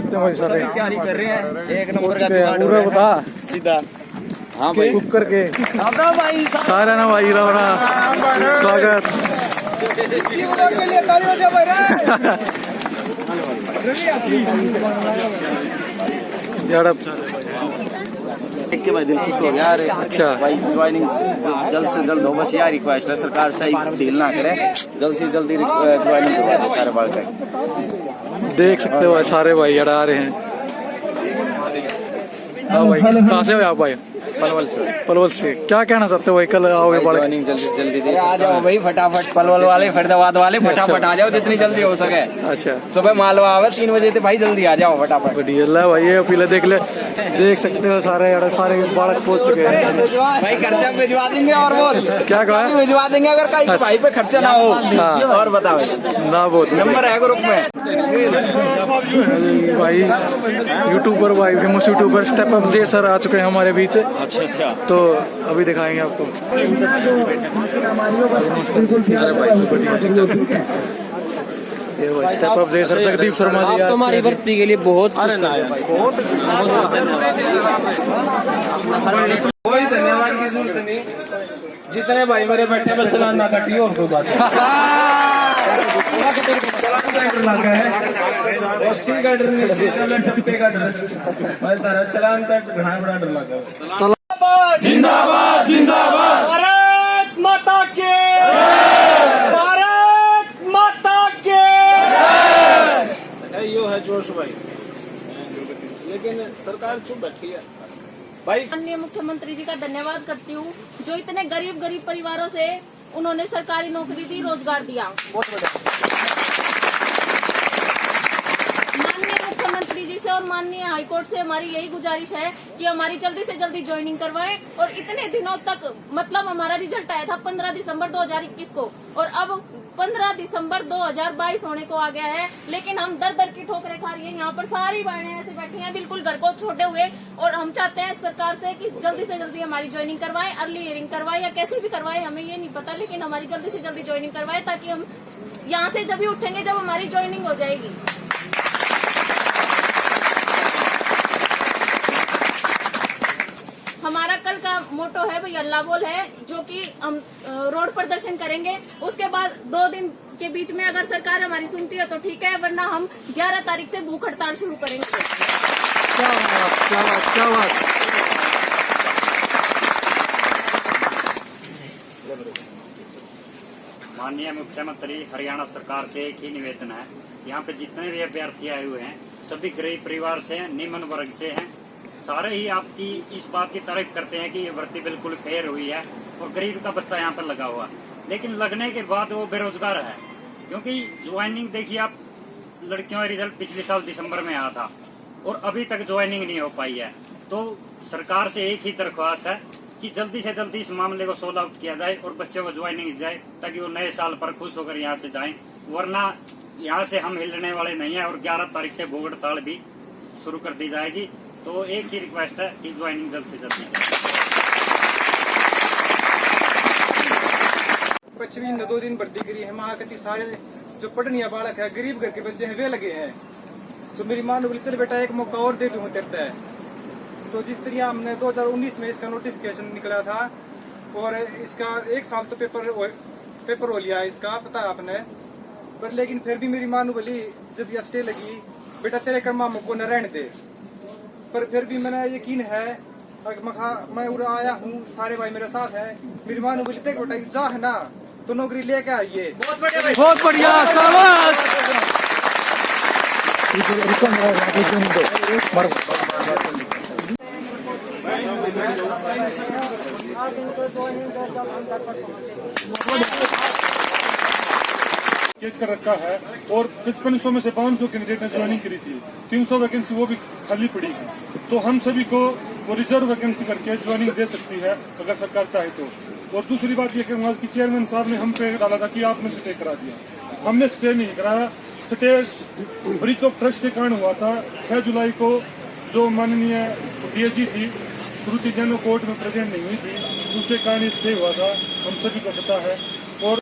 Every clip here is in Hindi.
सकते हो सारे तैयारी कर रहे हैं। एक नंबर का पूरा बता सीधा। हाँ भाई कुकर के भाई सारा ना भाई रहा स्वागत यार एक के बाद दिल खुश हो गया। अरे अच्छा भाई ज्वाइनिंग जल्द से जल्द हो, बस यार रिक्वेस्ट है, सरकार से ढील ना करे, जल्द से जल्दी ज्वाइनिंग करवा दे सारे बाल का। देख सकते हो सारे भाई यार आ रहे हैं। हाँ भाई कहाँ से हो आप भाई? पलवल से क्या कहना चाहते हो भाई? कल आओगे बड़े जल्दी आ जाओ भाई फटाफट। पलवल वाले फरीदाबाद वाले फटाफट आ जाओ जितनी जल्दी हो सके। अच्छा सुबह मालवा आवे 3 बजे थे भाई, जल्दी आ जाओ फटाफट। बढ़िया भाई ये पीले देख सकते हो सारे यार सारे बालक पहुंच चुके हैं भाई। खर्चा भिजवा देंगे और बोल क्या कहा? भिजवा देंगे अगर कहीं भाई पे खर्चा ना हो। हाँ। और बताओ ना बहुत नंबर है ग्रुप में भाई। यूट्यूबर भाई फेमस यूट्यूबर स्टेप अप जे सर आ चुके हैं हमारे बीच। अच्छा तो अभी दिखाएंगे आपको। ये वो स्टेप अप जे सर जगदीप शर्मा जी आज हमारी भर्ती के लिए बहुत कोई धन्यवाद की जरूरत नहीं। जितने भाई मेरे बैठे में चलान ना कटिए और कोई बात लगा है और सी का डर नहीं, टप्पे का डर भाई तारा चलान तक घना बड़ा डर लगा। जिंदाबाद जिंदाबाद भारत माता के, भारत माता के यो है जोश भाई, लेकिन सरकार चुप बैठी है भाई। माननीय मुख्यमंत्री जी का धन्यवाद करती हूँ जो इतने गरीब परिवारों से उन्होंने सरकारी नौकरी दी, रोजगार दिया। माननीय मुख्यमंत्री जी से और माननीय हाईकोर्ट से हमारी यही गुजारिश है कि हमारी जल्दी से जल्दी ज्वाइनिंग करवाएं। और इतने दिनों तक मतलब हमारा रिजल्ट आया था 15 दिसंबर 2021 को और अब 15 दिसंबर 2022 होने को आ गया है, लेकिन हम दर दर की ठोकरें खा रही हैं। यहाँ पर सारी बहनें ऐसे बैठी हैं बिल्कुल घर को छोड़े हुए, और हम चाहते हैं सरकार से कि जल्दी से जल्दी हमारी ज्वाइनिंग करवाएं, अर्ली हियरिंग करवाएं या कैसे भी करवाएं हमें ये नहीं पता, लेकिन हमारी जल्दी से जल्दी ज्वाइनिंग करवाएं ताकि हम यहाँ से जब भी उठेंगे जब हमारी ज्वाइनिंग हो जाएगी। हमारा कल का मोटो है भाई अल्लाह बोल है, जो कि हम रोड प्रदर्शन करेंगे। उसके बाद 2 दिन के बीच में अगर सरकार हमारी सुनती है तो ठीक है, वरना हम 11 तारीख से भूख हड़ताल शुरू करेंगे। क्या बात। माननीय मुख्यमंत्री हरियाणा सरकार से एक ही निवेदन है, यहाँ पे जितने भी अभ्यर्थी आए हुए हैं सभी गरीब परिवार से हैं, निम्न वर्ग से हैं। सारे ही आपकी इस बात की तारीफ करते हैं कि ये भर्ती बिल्कुल फेयर हुई है और गरीब का बच्चा यहाँ पर लगा हुआ, लेकिन लगने के बाद वो बेरोजगार है। क्योंकि ज्वाइनिंग देखिए आप, लड़कियों का रिजल्ट पिछले साल दिसंबर में आया था और अभी तक ज्वाइनिंग नहीं हो पाई है। तो सरकार से एक ही दरख्वास्त है कि जल्दी से जल्दी इस मामले को सोल्व आउट किया जाए और बच्चों को ज्वाइनिंग जाए ताकि वो नए साल पर खुश होकर यहाँ से जाएं, वरना यहाँ से हम हिलने वाले नहीं है और 11 तारीख से भूख हड़ताल भी शुरू कर दी जाएगी। तो एक ही रिक्वेस्ट है कि ज्वाइनिंग जल्द से जल्द। पश्चिमी ने 2 दिन भर्ती करी है, महाकति सारे जो पढ़निया बालक है, गरीब घर के बच्चे हैं, वे लगे हैं। तो मेरी मां ने बोली चल बेटा एक मौका और दे दूं करता है। तो जिस तरह हमने 2019 में इसका नोटिफिकेशन निकला था और इसका 1 साल तो पेपर हो लिया इसका, पता है आपने। पर लेकिन फिर भी मेरी मां ने बोली जब यह स्टे लगी बेटा तेरे कर्मा मुझको न रहने दे। पर फिर भी मैंने यकीन है, मैं उड़ा आया हूँ, सारे भाई मेरे साथ हैं। मेरी मां ने बोली देख बेटा जा है ना तो नौकरी लेके आइए। बहुत बढ़िया शाबाश। केस कर रखा है और 5500 में से 500 कैंडिडेट ने ज्वाइनिंग करी थी, 300 वैकेंसी वो भी खाली पड़ी है। तो हम सभी को वो रिजर्व वैकेंसी करके ज्वाइनिंग दे सकती है अगर सरकार चाहे तो। और दूसरी बात ये कि चेयरमैन साहब ने हम पे डाला था कि आपने स्टे करा दिया, हमने स्टे नहीं कराया। स्टे ब्रीच ऑफ ट्रस्ट के कारण हुआ था। 6 जुलाई को जो माननीय डीएजी थी श्रुति जैन कोर्ट में प्रेजेंट नहीं हुई थी, उसके कारण स्टे हुआ था, हम सभी को पता है। और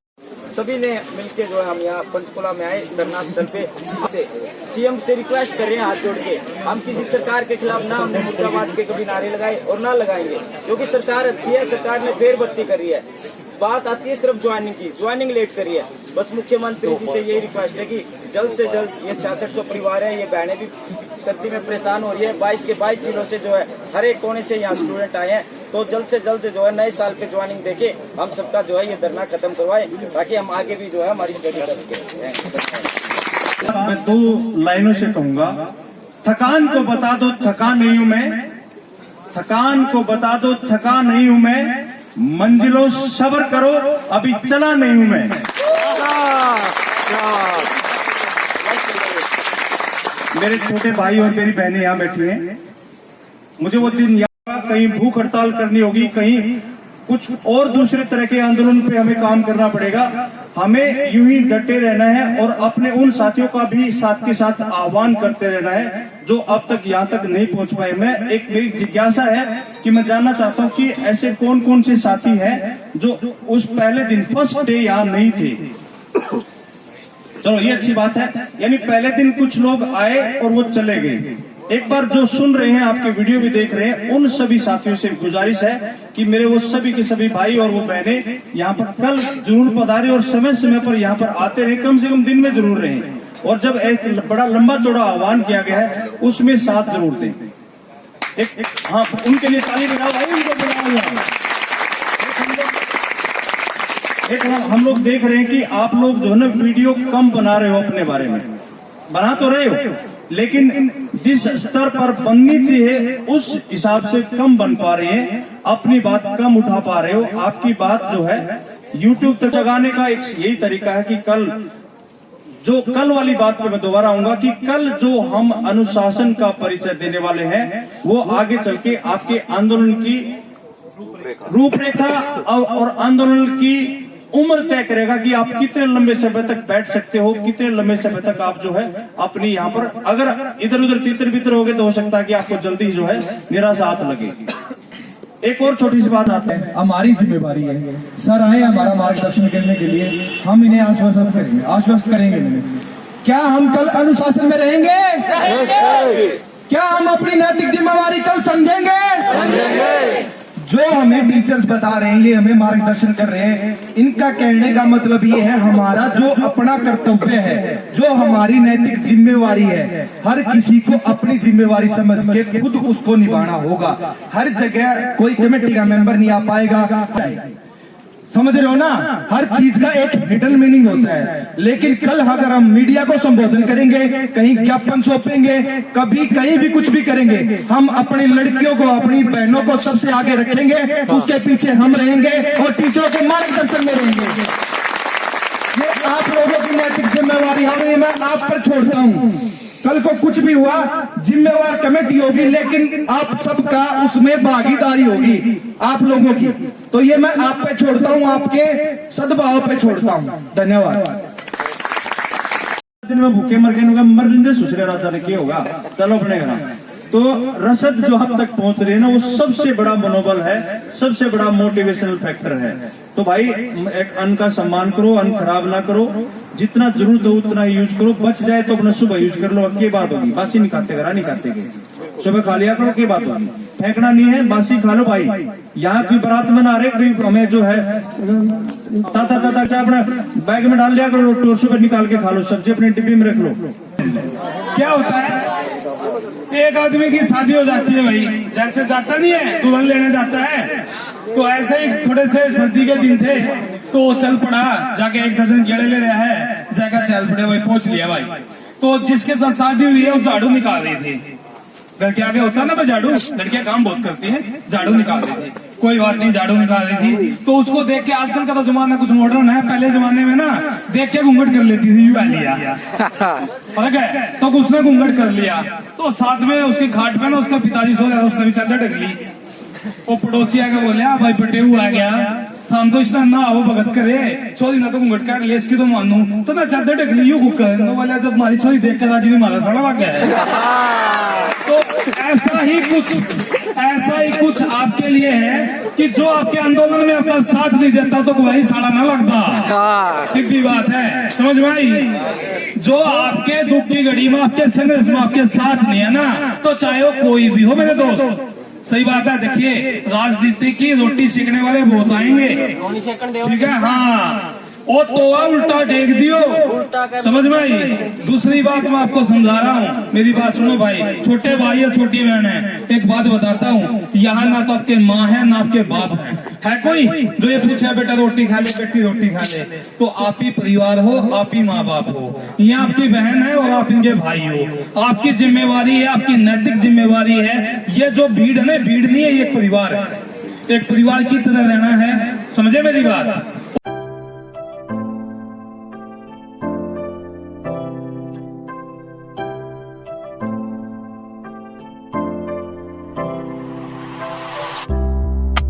सभी ने मिलकर जो है हम यहाँ पंचकुला में आए धरना स्थल पे से सीएम से रिक्वेस्ट कर रहे हैं हाथ जोड़ के। हम किसी सरकार के खिलाफ ना हमने मुर्दाबाद के कभी नारे लगाए और ना लगाएंगे, क्योंकि सरकार अच्छी है, सरकार ने फेर भर्ती करी है। बात आती है सिर्फ ज्वाइनिंग की, ज्वाइनिंग लेट करी है। बस मुख्यमंत्री जी से यही रिक्वेस्ट है कि जल्द से जल्द ये 6600 परिवार है, ये बहनें भी सर्दी में परेशान हो रही है। 22 के 22 जिलों से जो है हर एक कोने से यहाँ स्टूडेंट आए हैं, तो जल्द से जल्द जो है नए साल पे ज्वाइनिंग देके हम सबका जो है ये धरना खत्म करवाए, ताकि हम आगे भी जो है हमारी स्टडी कर सके। मैं 2 लाइनों से कहूंगा, थकान को बता दो थका नहीं हूं मैं, थकान को बता दो थका नहीं हूं मैं, मंजिलों सब्र करो अभी चला नहीं हूं मैं। मेरे छोटे भाई और मेरी बहनें यहाँ बैठी हैं, मुझे वो दिन याद, कहीं भूख हड़ताल करनी होगी, कहीं कुछ और दूसरे तरह के आंदोलन पे हमें काम करना पड़ेगा। हमें यूं ही डटे रहना है और अपने उन साथियों का भी साथ के साथ आह्वान करते रहना है जो अब तक यहाँ तक नहीं पहुंच पाए। मेरी जिज्ञासा है कि मैं जानना चाहता हूँ कि ऐसे कौन कौन से साथी हैं जो उस पहले दिन फर्स्ट डे यहाँ नहीं थे। चलो ये अच्छी बात है, यानी पहले दिन कुछ लोग आए और वो चले गए। एक बार जो सुन रहे हैं, आपके वीडियो भी देख रहे हैं, उन सभी साथियों से गुजारिश है कि मेरे वो सभी के सभी भाई और वो बहनें यहाँ पर कल जरूर पधारे और समय समय पर यहाँ पर आते रहे, कम से कम दिन में जरूर रहें। और जब एक बड़ा लंबा चौड़ा आह्वान किया गया है उसमें साथ जरूर दें। हाँ, उनके लिए ताली बजाओ भाई, उनको बजाओ। एक हम लोग देख रहे हैं कि आप लोग जो है ना वीडियो कम बना रहे हो, अपने बारे में बना तो रहे हो, लेकिन जिस स्तर पर बननी चाहिए उस हिसाब से कम बन पा रहे हैं, अपनी बात कम उठा पा रहे हो। आपकी बात जो है YouTube तक जगाने का एक यही तरीका है कि कल वाली बात पे मैं दोबारा आऊंगा कि कल जो हम अनुशासन का परिचय देने वाले हैं वो आगे चल के आपके आंदोलन की रूपरेखा और आंदोलन की उम्र तय करेगा कि आप कितने लंबे समय तक बैठ सकते हो, कितने लंबे समय तक आप जो है अपनी यहाँ पर, अगर इधर उधर तितर बितर हो गए तो हो सकता है कि आपको जल्दी जो है निराशा हाथ लगेगी। एक और छोटी सी बात आते हैं, हमारी जिम्मेवारी है, सर आए हमारा मार्गदर्शन करने के लिए, हम इन्हें आश्वस्त करेंगे इन्हें। क्या हम कल अनुशासन में रहेंगे? क्या हम अपनी नैतिक जिम्मेवारी कल समझेंगे? जो हमें टीचर्स बता रहे हैं, ये हमें मार्गदर्शन कर रहे हैं, इनका कहने का मतलब ये है हमारा जो अपना कर्तव्य है, जो हमारी नैतिक जिम्मेवारी है, हर किसी को अपनी जिम्मेवारी समझ के खुद उसको निभाना होगा। हर जगह कोई कमेटी का मेंबर नहीं आ पाएगा, समझ रहे हो ना? हर चीज का एक हिडन मीनिंग होता है। लेकिन कल अगर हम मीडिया को संबोधन करेंगे, कहीं ज्ञापन सौंपेंगे, कभी कहीं भी कुछ भी करेंगे, हम अपनी लड़कियों को, अपनी बहनों को सबसे आगे रखेंगे, उसके पीछे हम रहेंगे और टीचरों के मार्गदर्शन में रहेंगे। ये आप लोगों की नैतिक जिम्मेवारी है, मैं आप पर छोड़ता हूँ। कल को कुछ भी हुआ, जिम्मेवार कमेटी होगी, लेकिन आप सबका उसमें भागीदारी होगी, आप लोगों की। तो ये मैं आप पे छोड़ता हूँ, आपके सद्भाव पे छोड़ता हूँ। धन्यवाद। दिन में भूखे मर गए, मर सुसरे राजा ने क्या होगा, चलो बनेगा। तो रसद जो हम तक पहुंच रही है ना, वो सबसे बड़ा मनोबल है, सबसे बड़ा मोटिवेशनल फैक्टर है। तो भाई एक अन्न का सम्मान करो, अन्न खराब ना करो, जितना जरूरत हो उतना ही यूज करो, बच जाए तो अपना सुबह यूज कर लो। क्या बात होगी, बासी नहीं खाते, घर नहीं खाते, सुबह खा लिया करो, क्या बात होगी, फेंकना नहीं है, बासी खा लो भाई। यहाँ की बारात मना रहे, कोई हमें जो है ताता चाय अपना बैग में डाल लिया करो, टोरसू पे निकाल के खा लो, सब्जी अपने डिब्बी में रख लो। क्या होता है, एक आदमी की शादी हो जाती है भाई, जैसे जाता नहीं है दुल्हन लेने जाता है, तो ऐसे ही थोड़े से सर्दी के दिन थे, तो चल पड़ा, जाके 1 दर्जन केले ले रहा है, जाकर चल पड़े भाई, पहुंच लिया भाई। तो जिसके साथ शादी हुई है वो झाड़ू निकाल रही थी, घर के आगे होता है ना झाड़ू, लड़कियां काम बहुत करती हैं, झाड़ू निकाल रही थी, कोई बात नहीं, झाड़ू निकाल रही थी। तो उसको देख के, आजकल का तो जमाना कुछ मॉडर्न है, पहले जमाने में ना देख के घूंघट कर लेती थी, यू लिया तो उसने घूंघट कर लिया, तो साथ में उसके घाट पे ना उसका पिताजी सो रहा, उसने भी चादर ढक ली। वो पड़ोसी आके बोले, भाई पटे हुआ आ गया, हम तो इसने ना वो भगत करे, छोरी ना तो घूंघट काट लिया, इसकी तो मानू, तो ना चादर ढक ली, यू कुकर, तो बोले जब हमारी छोरी देख कर राजी ने मारा सड़ा लग गया। तो ऐसा ही कुछ आपके लिए है कि जो आपके आंदोलन में आपका साथ नहीं देता तो वही साला ना लगता। हाँ। सीधी बात है, समझ में आई? जो आपके दुख की घड़ी में आपके संघर्ष में आपके साथ नहीं है ना, तो चाहे वो कोई भी हो मेरे दोस्त। सही बात है। देखिए, राजनीति की रोटी सीखने वाले बहुत आएंगे, ठीक है। हाँ, और तोवा उल्टा टेक दियो, समझ में आई? दूसरी बात मैं आपको समझा रहा हूँ, मेरी बात सुनो भाई, छोटे भाई या छोटी बहन है, एक बात बताता हूँ, यहाँ ना तो आपके माँ है ना आपके बाप है कोई जो ये पूछे बेटा रोटी खा ले, बेटी रोटी खा ले, तो आप ही परिवार हो, आप ही माँ बाप हो, ये आपकी बहन है और आप इनके भाई हो। आपकी जिम्मेवारी है, आपकी नैतिक जिम्मेवारी है। ये जो भीड़ है ना, भीड़ नहीं है, ये परिवार है, एक परिवार की तरह रहना है, समझे मेरी बात?